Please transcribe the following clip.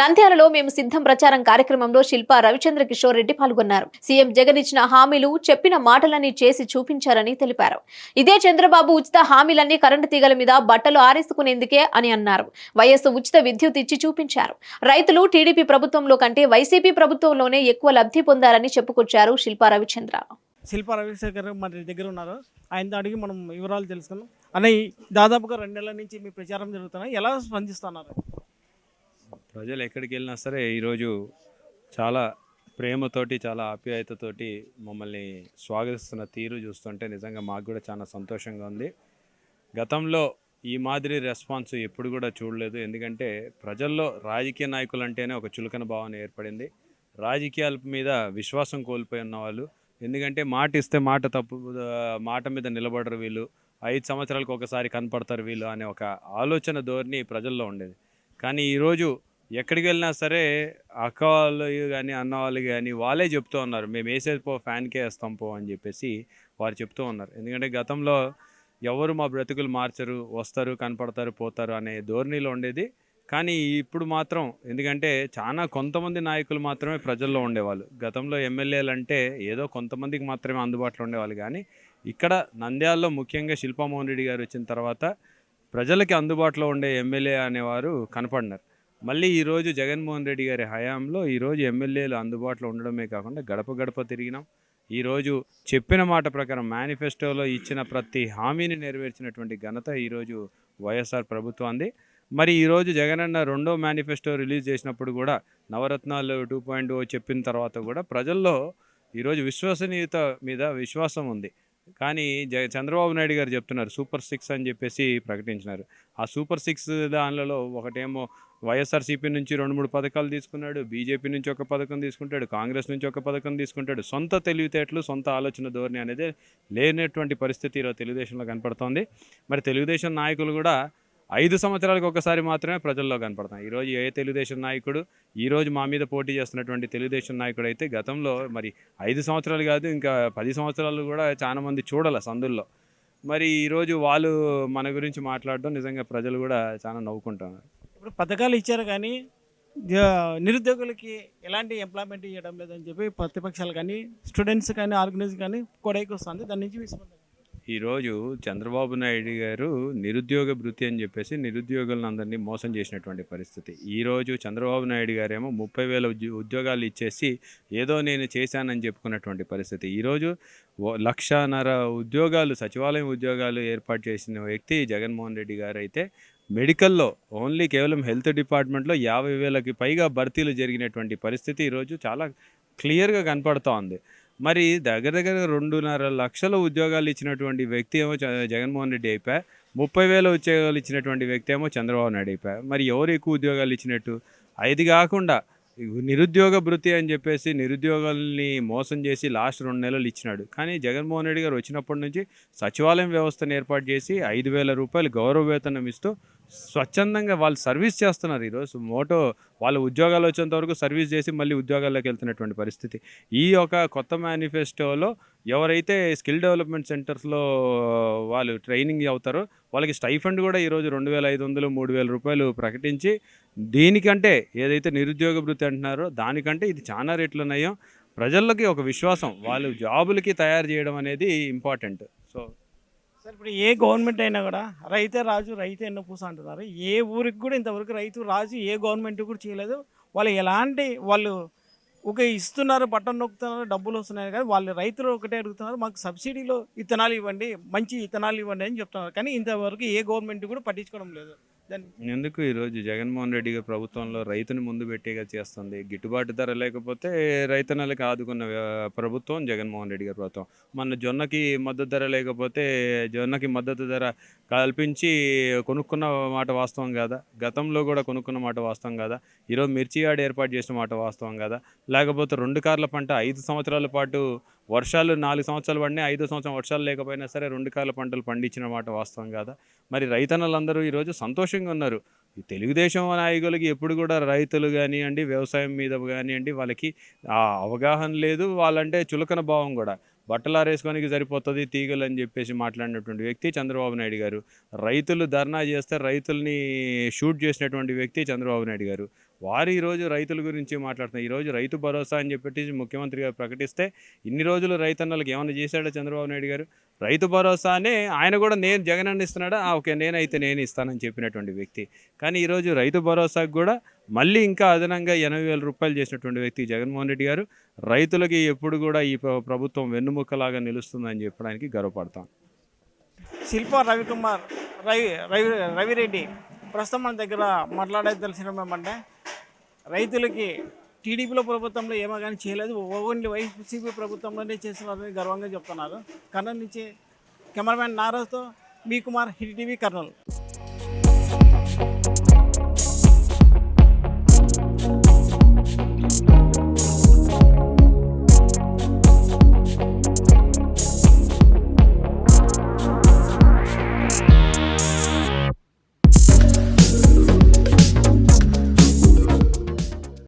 నంద్యాలలో మేము సిద్ధం ప్రచారం కార్యక్రమంలో శిల్పా రవిచంద్ర కిషోర్ రెడ్డి పాల్గొన్నారు. సీఎం జగన్ ఇచ్చిన హామీలు చెప్పిన మాటలన్నీ చేసి చూపించారని తెలిపారు. ఇదే చంద్రబాబు ఉచిత హామీలన్నీ కరెంటు తీగల మీద బట్టలు ఆరేసుకునేందుకే అని అన్నారు. వైఎస్ ఉచిత విద్యుత్ ఇచ్చి చూపించారు. రైతులు టీడీపీ ప్రభుత్వంలో కంటే వైసీపీ ప్రభుత్వంలోనే ఎక్కువ లబ్ధి పొందారని చెప్పుకొచ్చారు శిల్పా రవిచంద్ర. శిల్పా రవిశేఖర్ మన దగ్గర ఉన్నారు. ఆయనతో అడిగి మనం వివరాలు తెలుసుకుందాం. అన్నయ్య, దాదాపుగా 2 నెలల నుంచి మీ ప్రచారం జరుగుతున్నాయి, ఎలా స్పందిస్తున్నారు? ప్రజలు ఎక్కడికి వెళ్ళినా సరే ఈరోజు చాలా ప్రేమతోటి, చాలా ఆప్యాయతతోటి మమ్మల్ని స్వాగతిస్తున్న తీరు చూస్తుంటే నిజంగా మాకు కూడా చాలా సంతోషంగా ఉంది. గతంలో ఈ మాదిరి రెస్పాన్స్ ఎప్పుడు కూడా చూడలేదు. ఎందుకంటే ప్రజల్లో రాజకీయ నాయకులు అంటేనే ఒక చులకన భావన ఏర్పడింది. రాజకీయాల మీద విశ్వాసం కోల్పోయి ఉన్న వాళ్ళు. ఎందుకంటే మాట ఇస్తే మాట మీద నిలబడరు వీళ్ళు, 5 సంవత్సరాలకు ఒకసారి కనపడతారు వీళ్ళు అనే ఒక ఆలోచన ధోరణి ప్రజల్లో ఉండేది. కానీ ఈరోజు ఎక్కడికి వెళ్ళినా సరే అక్క వాళ్ళు కానీ అన్న వాళ్ళు కానీ వాళ్ళే చెప్తూ ఉన్నారు, మేము వేసేది పో, ఫ్యాన్కే వేస్తాం పో అని చెప్పేసి వారు చెప్తూ ఉన్నారు. ఎందుకంటే గతంలో ఎవరు మా బ్రతుకులు మార్చరు, వస్తారు కనపడతారు పోతారు అనే ధోరణిలో ఉండేది. కానీ ఇప్పుడు మాత్రం ఎందుకంటే చాలా కొంతమంది నాయకులు మాత్రమే ప్రజల్లో ఉండేవాళ్ళు. గతంలో ఎమ్మెల్యేలు అంటే ఏదో కొంతమందికి మాత్రమే అందుబాటులో ఉండేవాళ్ళు. కానీ ఇక్కడ నంద్యాలలో ముఖ్యంగా శిల్పామోహన్ రెడ్డి గారు వచ్చిన తర్వాత ప్రజలకి అందుబాటులో ఉండే ఎమ్మెల్యే అనేవారు కనపడినారు. మళ్ళీ ఈరోజు జగన్మోహన్ రెడ్డి గారి హయాంలో ఈరోజు ఎమ్మెల్యేలు అందుబాటులో ఉండడమే కాకుండా గడప గడప తిరిగినాం. ఈరోజు చెప్పిన మాట ప్రకారం మేనిఫెస్టోలో ఇచ్చిన ప్రతి హామీని నెరవేర్చినటువంటి ఘనత ఈరోజు వైఎస్ఆర్ ప్రభుత్వాన్ని. మరి ఈరోజు జగనన్న 2వ మేనిఫెస్టో రిలీజ్ చేసినప్పుడు కూడా నవరత్నాలు 2.0 చెప్పిన తర్వాత కూడా ప్రజల్లో ఈరోజు విశ్వసనీయత మీద విశ్వాసం ఉంది. కానీ చంద్రబాబు నాయుడు గారు చెప్తున్నారు సూపర్ 6 అని చెప్పేసి ప్రకటించినారు. ఆ సూపర్ 6 దానిలో ఒకటేమో వైఎస్ఆర్సీపీ నుంచి 2-3 పథకాలు తీసుకున్నాడు, బీజేపీ నుంచి ఒక పథకం తీసుకుంటాడు, కాంగ్రెస్ నుంచి ఒక పథకం తీసుకుంటాడు. సొంత తెలివితేటలు, సొంత ఆలోచన ధోరణి అనేది లేనటువంటి పరిస్థితి ఈరోజు తెలుగుదేశంలో కనపడుతోంది. మరి తెలుగుదేశం నాయకులు కూడా 5 సంవత్సరాలకు ఒకసారి మాత్రమే ప్రజల్లో కనపడతాం. ఈరోజు ఏ తెలుగుదేశం నాయకుడు ఈరోజు మా మీద పోటీ చేస్తున్నటువంటి తెలుగుదేశం నాయకుడు అయితే గతంలో మరి 5 సంవత్సరాలు కాదు, ఇంకా 10 సంవత్సరాలు కూడా చాలామంది చూడాల సందుల్లో. మరి ఈరోజు వాళ్ళు మన గురించి మాట్లాడడం నిజంగా ప్రజలు కూడా చాలా నవ్వుకుంటున్నారు. ఇప్పుడు పథకాలు ఇచ్చారు కానీ నిరుద్యోగులకి ఎలాంటి ఎంప్లాయ్మెంట్ ఇవ్వడం లేదని చెప్పి ప్రతిపక్షాలు కానీ స్టూడెంట్స్ కానీ ఆర్గనైజ్ కానీ కొడైకి వస్తుంది. దాని నుంచి విస్పందన. ఈరోజు చంద్రబాబు నాయుడు గారు నిరుద్యోగ భృతి అని చెప్పేసి నిరుద్యోగులను అందరినీ మోసం చేసినటువంటి పరిస్థితి. ఈరోజు చంద్రబాబు నాయుడు గారేమో 30,000 ఉద్యోగాలు ఇచ్చేసి ఏదో నేను చేశానని చెప్పుకున్నటువంటి పరిస్థితి. ఈరోజు 1,50,000 ఉద్యోగాలు, సచివాలయం ఉద్యోగాలు ఏర్పాటు చేసిన వ్యక్తి జగన్మోహన్ రెడ్డి గారు అయితే మెడికల్లో ఓన్లీ కేవలం హెల్త్ డిపార్ట్మెంట్లో 50,000కి పైగా భర్తీలు జరిగినటువంటి పరిస్థితి ఈరోజు చాలా క్లియర్గా కనపడుతూ ఉంది. మరి దగ్గర దగ్గర 2.5 లక్షల ఉద్యోగాలు ఇచ్చినటువంటి వ్యక్తి ఏమో జగన్మోహన్ రెడ్డి అయిపోయా, 30,000 ఉద్యోగాలు ఇచ్చినటువంటి వ్యక్తి ఏమో చంద్రబాబు నాయుడు అయిపోయా. మరి ఎవరు ఎక్కువ ఉద్యోగాలు ఇచ్చినట్టు? అది కాకుండా నిరుద్యోగ భృతి అని చెప్పేసి నిరుద్యోగాల్ని మోసం చేసి లాస్ట్ 2 నెలలు ఇచ్చినాడు. కానీ జగన్మోహన్ రెడ్డి గారు వచ్చినప్పటి నుంచి సచివాలయం వ్యవస్థను ఏర్పాటు చేసి 5,000 రూపాయలు గౌరవ వేతనం ఇస్తూ స్వచ్ఛందంగా వాళ్ళు సర్వీస్ చేస్తున్నారు. ఈరోజు వాళ్ళ ఉద్యోగాలు వచ్చేంత వరకు సర్వీస్ చేసి మళ్ళీ ఉద్యోగాల్లోకి వెళ్తున్నటువంటి పరిస్థితి. ఈ ఒక కొత్త మేనిఫెస్టోలో ఎవరైతే స్కిల్ డెవలప్మెంట్ సెంటర్స్లో వాళ్ళు ట్రైనింగ్ అవుతారో వాళ్ళకి స్టైఫండ్ కూడా ఈరోజు 2,500, 3,000 రూపాయలు ప్రకటించి, దీనికంటే ఏదైతే నిరుద్యోగ భృతి అంటున్నారో దానికంటే ఇది చాలా రెట్లు నయం. ప్రజలకి ఒక విశ్వాసం, వాళ్ళు జాబులకి తయారు చేయడం అనేది ఇంపార్టెంట్. సో సార్, ఇప్పుడు ఏ గవర్నమెంట్ అయినా కూడా రైతే రాజు రైతే ఎన్నపూస అంటున్నారు. ఏ ఊరికి కూడా ఇంతవరకు రైతు రాజు ఏ గవర్నమెంట్ కూడా చేయలేదు. వాళ్ళు ఒక ఇస్తున్నారు, బటన్ నొక్కుతున్నారు, డబ్బులు వస్తున్నాయి. కానీ వాళ్ళు రైతులు ఒకటే అడుగుతున్నారు, మాకు సబ్సిడీలో ఇత్తనాలు ఇవ్వండి, మంచి ఇత్తనాలు ఇవ్వండి అని చెప్తున్నారు. కానీ ఇంతవరకు ఏ గవర్నమెంట్ కూడా పట్టించుకోవడం లేదు. ఎందుకు ఈరోజు జగన్మోహన్ రెడ్డి గారి ప్రభుత్వంలో రైతుని ముందు పెట్టేగా చేస్తుంది. గిట్టుబాటు ధర లేకపోతే రైతన్నలకి ఆదుకున్న ప్రభుత్వం జగన్మోహన్ రెడ్డి గారి ప్రభుత్వం. మన జొన్నకి మద్దతు ధర లేకపోతే జొన్నకి మద్దతు ధర కల్పించి కొనుక్కున్న మాట వాస్తవం కాదా? గతంలో కూడా కొనుక్కున్న మాట వాస్తవం కాదా? ఈరోజు మిర్చి యార్డ్ ఏర్పాటు చేసిన మాట వాస్తవం కాదా? లేకపోతే 2 కార్ల పంట 5 సంవత్సరాల పాటు వర్షాలు 4 సంవత్సరాలు పడినాయి, 5వ సంవత్సరం వర్షాలు లేకపోయినా సరే 2 కార్ల పంటలు పండించిన మాట వాస్తవం కాదా? మరి రైతన్నలందరూ ఈరోజు సంతోషంగా ఉన్నారు. ఈ తెలుగుదేశం నాయకులకి ఎప్పుడు కూడా రైతులు కానివ్వండి, వ్యవసాయం మీద కానివ్వండి, వాళ్ళకి అవగాహన లేదు. వాళ్ళంటే చులకన భావం కూడా. బట్టలు ఆరేసుకోనికి సరిపోతుంది తీగలు అని చెప్పేసి మాట్లాడినటువంటి వ్యక్తి చంద్రబాబు నాయుడు గారు. రైతులు ధర్నా చేస్తే రైతుల్ని షూట్ చేసినటువంటి వ్యక్తి చంద్రబాబు నాయుడు గారు. వారు ఈరోజు రైతుల గురించి మాట్లాడుతున్నారు. ఈరోజు రైతు భరోసా అని చెప్పేసి ముఖ్యమంత్రి గారు ప్రకటిస్తే ఇన్ని రోజులు రైతన్నలకు ఏమైనా చేశాడా చంద్రబాబు నాయుడు గారు? రైతు భరోసానే ఆయన కూడా నేను జగన్ అన్న ఇస్తున్నాడా, ఓకే నేనైతే నేను ఇస్తానని చెప్పినటువంటి వ్యక్తి. కానీ ఈరోజు రైతు భరోసాకు కూడా మళ్ళీ ఇంకా అదనంగా 80,000 రూపాయలు చేసినటువంటి వ్యక్తి జగన్మోహన్ రెడ్డి గారు. రైతులకి ఎప్పుడు కూడా ఈ ప్రభుత్వం వెన్నుముక్కలాగా నిలుస్తుందని చెప్పడానికి గర్వపడతాం. శిల్పా రవికుమార్ రవిరెడ్డి ప్రస్తుతం మన దగ్గర మాట్లాడేది తెలిసిన ఏమంటే రైతులకి టీడీపీలో ప్రభుత్వంలో ఏమో కానీ చేయలేదు, ఓన్లీ వైసీపీ ప్రభుత్వంలోనే చేస్తున్నారని గర్వంగా చెప్తున్నారు. కర్నూలు నుంచి కెమెరామెన్ నారాజ్తో మీ కుమార్, హిట్ టీవీ, కర్నూలు.